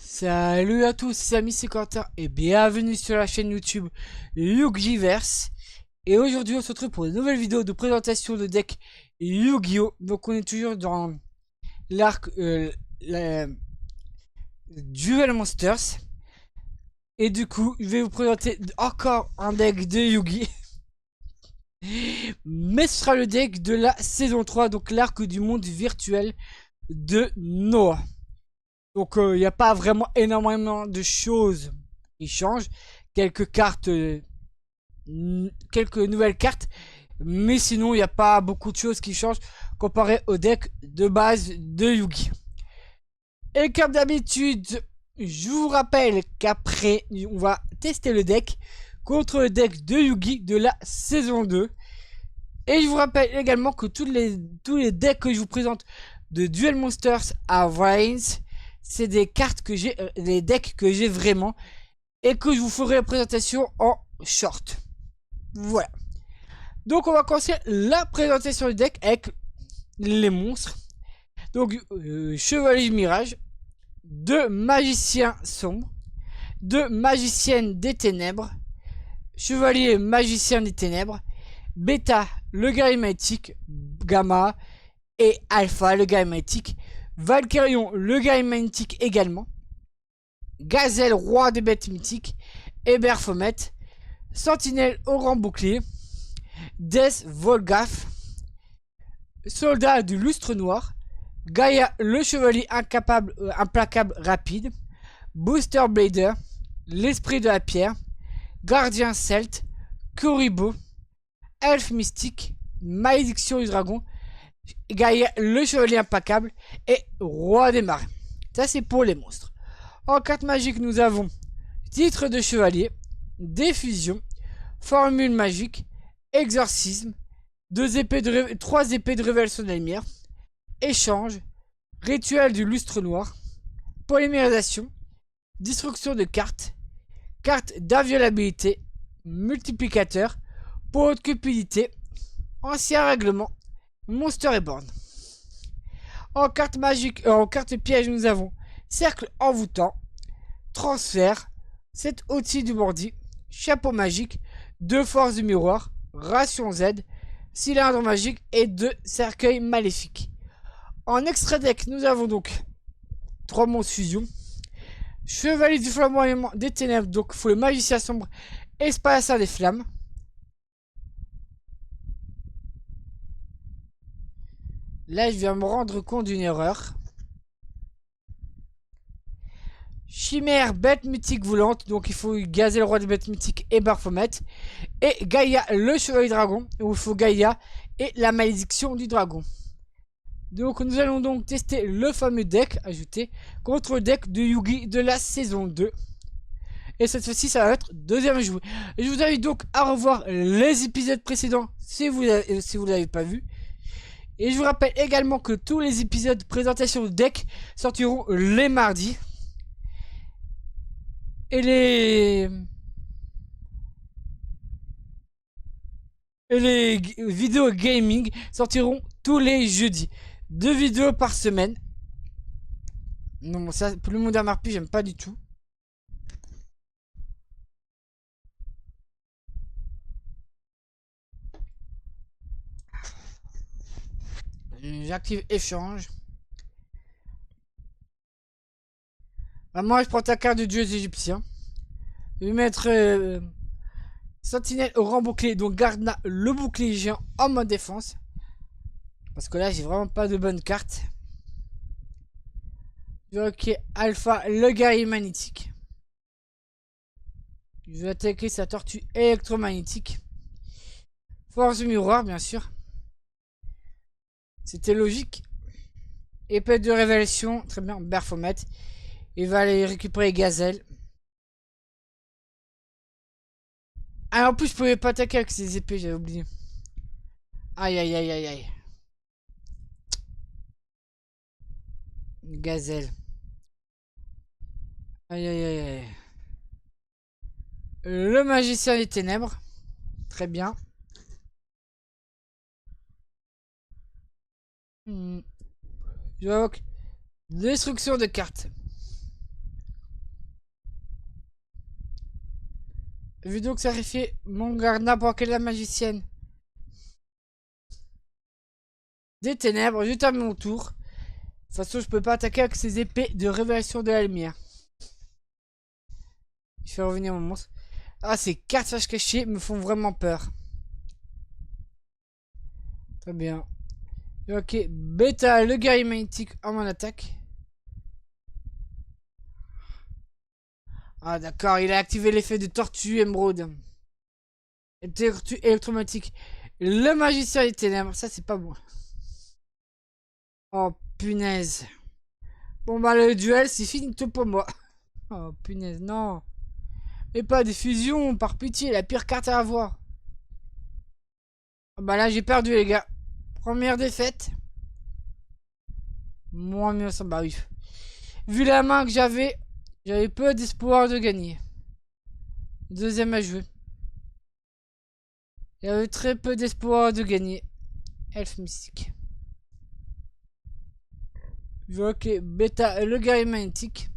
Salut à tous, c'est amis, c'est Quentin et bienvenue sur la chaîne YouTube Yu-Gi-Verse. Et aujourd'hui on se retrouve pour une nouvelle vidéo de présentation de deck Yu-Gi-Oh! Donc on est toujours dans l'arc Duel Monsters. Et du coup je vais vous présenter encore un deck de Yu-Gi. Mais ce sera le deck de la saison 3, donc l'arc du monde virtuel de Noah. Donc il n'y a pas vraiment énormément de choses qui changent. Quelques cartes, quelques nouvelles cartes. Mais sinon il n'y a pas beaucoup de choses qui changent comparé au deck de base de Yu-Gi. Et comme d'habitude, je vous rappelle qu'après on va tester le deck contre le deck de Yu-Gi de la saison 2. Et je vous rappelle également que tous les decks que je vous présente de Duel Monsters à Vines, c'est des cartes que j'ai, des decks que j'ai vraiment et que je vous ferai la présentation en short. Voilà. Donc on va commencer la présentation du deck avec les monstres. Donc Chevalier du Mirage, 2 magiciens sombres, 2 magiciennes des ténèbres, Chevalier magicien des ténèbres, Bêta le guerrier magnétique, Gamma et Alpha le guerrier magnétique, Valkyrion le guerrier magnétique également, Gazelle roi des bêtes mythiques, et Baphomet, Sentinelle au grand bouclier, Death Volgaf, Soldat du lustre noir, Gaïa le chevalier implacable rapide, Booster Blader, l'esprit de la pierre, Gardien celte, Kuribo, Elfe mystique, Malédiction du dragon, Gaïa le chevalier implacable et Roi des marées. Ça c'est pour les monstres. En carte magique nous avons titre de chevalier, diffusion, formule magique, exorcisme, 3 épées de révélation de la lumière, échange, rituel du lustre noir, polymérisation, destruction de cartes, carte d'inviolabilité, multiplicateur, pot de cupidité, ancien règlement, monster reborn. En carte magique, en carte piège, nous avons cercle envoûtant, transfert, 7 au-dessus du bandit, chapeau magique, 2 forces du miroir, ration Z, cylindre magique et 2 cercueils maléfiques. En extra deck, nous avons donc 3 monstres fusion, chevalier du flamboiement des ténèbres, donc il faut le magicien sombre, espadassin des flammes. Là, je viens me rendre compte d'une erreur. Chimère, bête mythique volante, donc il faut gazer le roi des bêtes mythiques et Baphomet. Et Gaïa, le chevalier dragon, où il faut Gaïa et la malédiction du dragon. Donc nous allons donc tester le fameux deck ajouté contre le deck de Yu-Gi de la saison 2. Et cette fois-ci, ça va être deuxième jouet. Je vous invite donc à revoir les épisodes précédents si vous ne l'avez pas vu. Et je vous rappelle également que tous les épisodes de présentation de deck sortiront les mardis. Et les vidéos gaming sortiront tous les jeudis. 2 vidéos par semaine. Non, ça, pour le monde MRP, j'aime pas du tout. J'active échange. Bah, moi, je prends ta carte de dieu égyptien. Je vais mettre Sentinelle au grand bouclier. Donc, garde le bouclier géant en mode défense. Parce que là, j'ai vraiment pas de bonne carte. Ok, Alpha, le guerrier magnétique. Je vais attaquer sa tortue électromagnétique. Force du miroir, bien sûr. C'était logique. Épée de révélation, très bien, Baphomet. Il va aller récupérer Gazelle. Ah, en plus, je pouvais pas attaquer avec ses épées, j'avais oublié. Aïe, aïe, aïe, aïe, aïe. Gazelle. Aïe, aïe, aïe, aïe. Le magicien des ténèbres. Très bien. J'invoque destruction de cartes. Vu donc sacrifier mon garde pour qu'elle est la magicienne des ténèbres, je termine mon tour. De toute façon, je peux pas attaquer avec ces épées de révélation de la lumière. Je fais revenir mon monstre. Ah, ces cartes sages cachées me font vraiment peur. Très bien. Ok, bêta, le guerrier magnétique en mon attaque. Ah d'accord, il a activé l'effet de tortue émeraude. Tortue électromagnétique. Le magicien des ténèbres, ça c'est pas bon. Oh punaise. Bon bah le duel c'est fini tout pour moi. Oh punaise, non. Et pas de fusion, par pitié, la pire carte à avoir. Bah là j'ai perdu les gars. Première défaite. Moins 1900, bah oui. Vu la main que j'avais peu d'espoir de gagner. Deuxième à jouer. J'avais très peu d'espoir de gagner. Elfe mystique. Ok, bêta, le guerrier magnétique.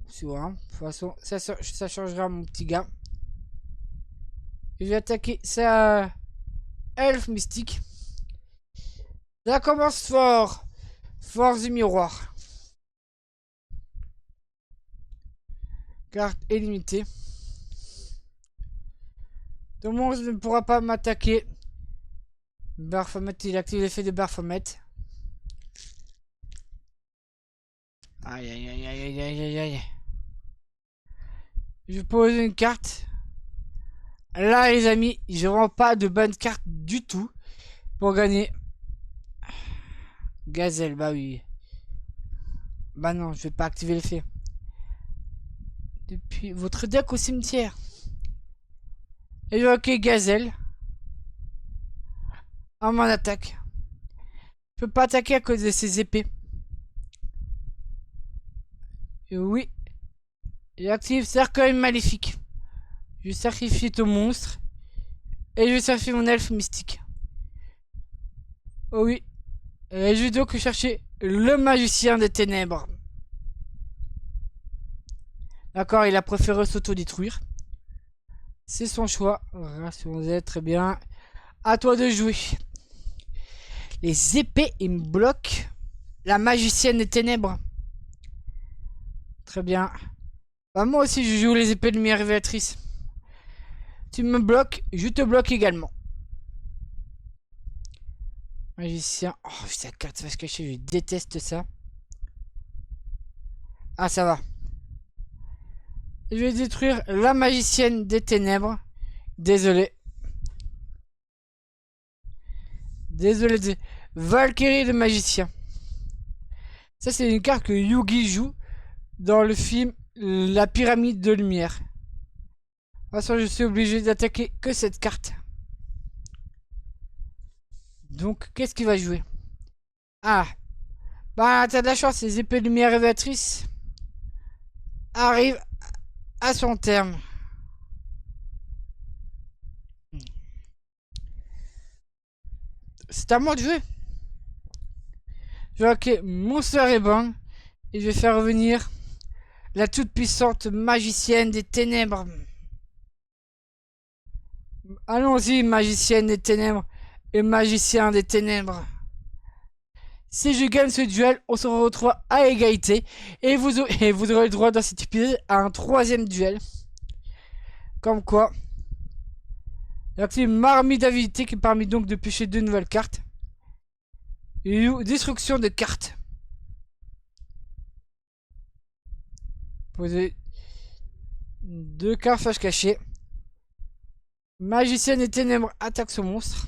C'est vrai, hein. De toute façon, ça changera mon petit gars. Je vais attaquer ça. Elfe mystique. Ça commence fort. Force du miroir. Carte illimitée. Ton monstre ne pourra pas m'attaquer. Baphomet, il active l'effet de Baphomet. Aïe aïe aïe aïe aïe aïe aïe. Je pose une carte. Là les amis, je rends pas de bonne carte du tout pour gagner. Gazelle, bah oui. Bah non, je vais pas activer l'effet. Depuis votre deck au cimetière. Et ok, Gazelle. En mon attaque. Je peux pas attaquer à cause de ses épées. Et oui. J'active cercueil maléfique. Je sacrifie ton monstre. Et je sacrifie mon elfe mystique. Oh oui. Et je vais donc chercher le magicien des ténèbres. D'accord, il a préféré s'autodétruire. C'est son choix. Ration Z, très bien. À toi de jouer. Les épées, ils me bloquent. La magicienne des ténèbres. Très bien. Bah, moi aussi, je joue les épées de lumière révélatrice. Tu me bloques, je te bloque également. Magicien. Oh, sa carte va se cacher, je déteste ça. Ah, ça va. Je vais détruire la magicienne des ténèbres. Désolé. Désolé. Valkyrie le magicien. Ça, c'est une carte que Yugi joue dans le film La pyramide de lumière. De toute façon, je suis obligé d'attaquer que cette carte. Donc, qu'est-ce qu'il va jouer? Ah. Bah, t'as de la chance, les épées de lumière révélatrices arrivent à son terme. C'est à moi de jouer. Je vais hacker Monster Reborn et je vais faire revenir la toute puissante magicienne des ténèbres. Allons-y, magicienne des ténèbres et magicien des ténèbres. Si je gagne ce duel, on se retrouve à égalité et vous aurez le droit dans cet épisode à un troisième duel. Comme quoi, j'active Marmite d'avidité qui permet donc de pêcher deux nouvelles cartes. Et destruction de cartes. Poser deux cartes flash cachées. Magicien des ténèbres attaque son monstre.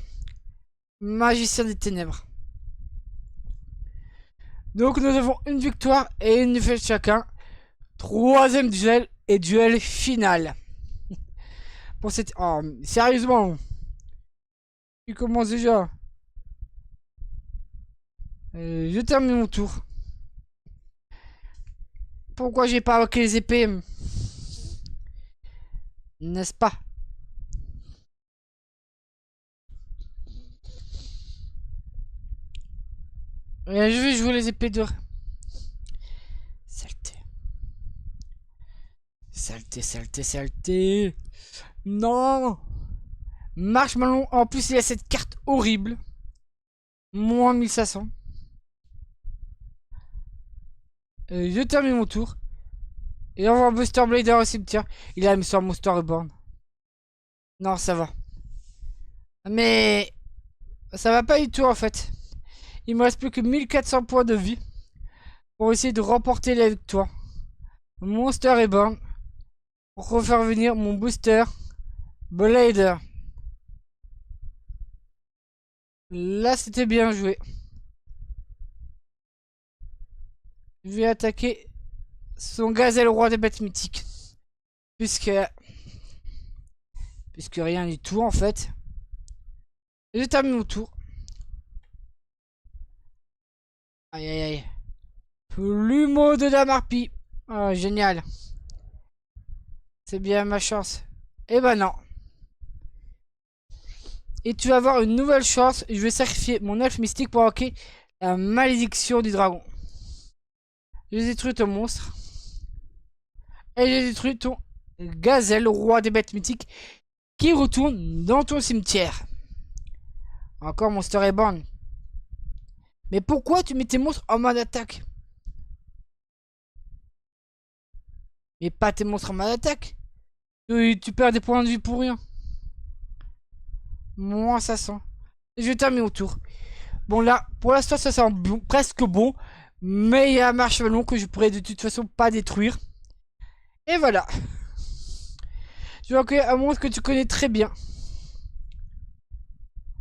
Magicien des ténèbres. Donc nous avons une victoire et une défaite chacun. Troisième duel et duel final. Pour cette... Oh, sérieusement. Il commence déjà. Je termine mon tour. Pourquoi j'ai pas invoqué les épées? N'est-ce pas? Je vais jouer les épées de... Saleté. saleté, saleté, saleté. Non. Marshmallow, en plus il a cette carte horrible. Moins 1500. Je termine mon tour. Et on voit Buster Blader au cimetière. Il a mis sur Monster Reborn. Non, ça va. Mais ça va pas du tout en fait. Il me reste plus que 1400 points de vie pour essayer de remporter la victoire. Monster Reborn. Pour refaire venir mon Booster Blader. Là, c'était bien joué. Je vais attaquer son Gazelle roi des bêtes mythiques. Puisque rien du tout en fait. Je termine mon tour. Aïe aïe aïe. Plumeau de Damarpi. Oh, génial. C'est bien ma chance. Eh ben non. Et tu vas avoir une nouvelle chance. Je vais sacrifier mon elfe mystique pour invoquer la malédiction du dragon. J'ai détruit ton monstre. Et j'ai détruit ton Gazelle, roi des bêtes mythiques, qui retourne dans ton cimetière. Encore Monster Reborn. Mais pourquoi tu mets tes monstres en mode attaque? Mais pas tes monstres en mode attaque. Tu perds des points de vie pour rien. Moins ça sent. Je termine au tour. Bon là, pour l'instant ça sent bon, presque bon. Mais il y a un Marshmallow que je pourrais de toute façon pas détruire. Et voilà. Je vais accueillir un monstre que tu connais très bien.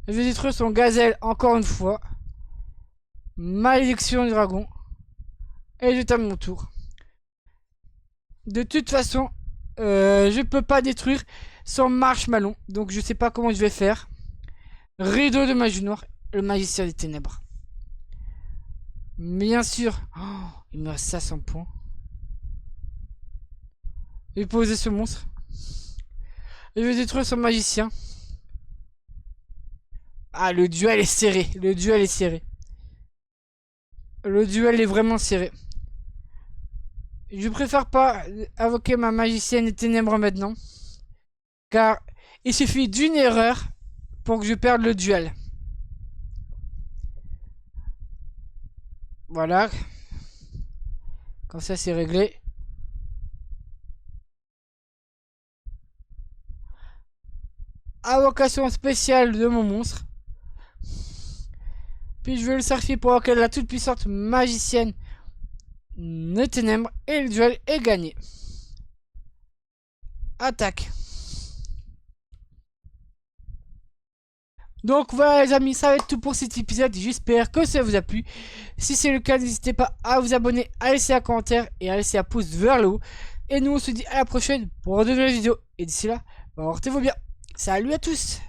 Je vais détruire son Gazelle encore une fois. Malédiction du dragon. Et je termine mon tour. De toute façon, je peux pas détruire son Marshmallow. Donc je sais pas comment je vais faire. Rideau de magie noire. Le magicien des ténèbres. Bien sûr. Oh, il me reste 500 points. Je vais poser ce monstre. Je vais détruire son magicien. Ah, le duel est serré. Le duel est serré. Le duel est vraiment serré. Je préfère pas invoquer ma magicienne des ténèbres maintenant. Car il suffit d'une erreur pour que je perde le duel. Voilà. Comme ça c'est réglé. Invocation spéciale de mon monstre. Puis je vais le sacrifier pour invoquer la toute puissante magicienne des ténèbres. Et le duel est gagné. Attaque. Donc voilà les amis, ça va être tout pour cet épisode. J'espère que ça vous a plu. Si c'est le cas, n'hésitez pas à vous abonner, à laisser un commentaire et à laisser un pouce vers le haut. Et nous on se dit à la prochaine pour de nouvelles vidéos. Et d'ici là, portez-vous bien. Salut à tous.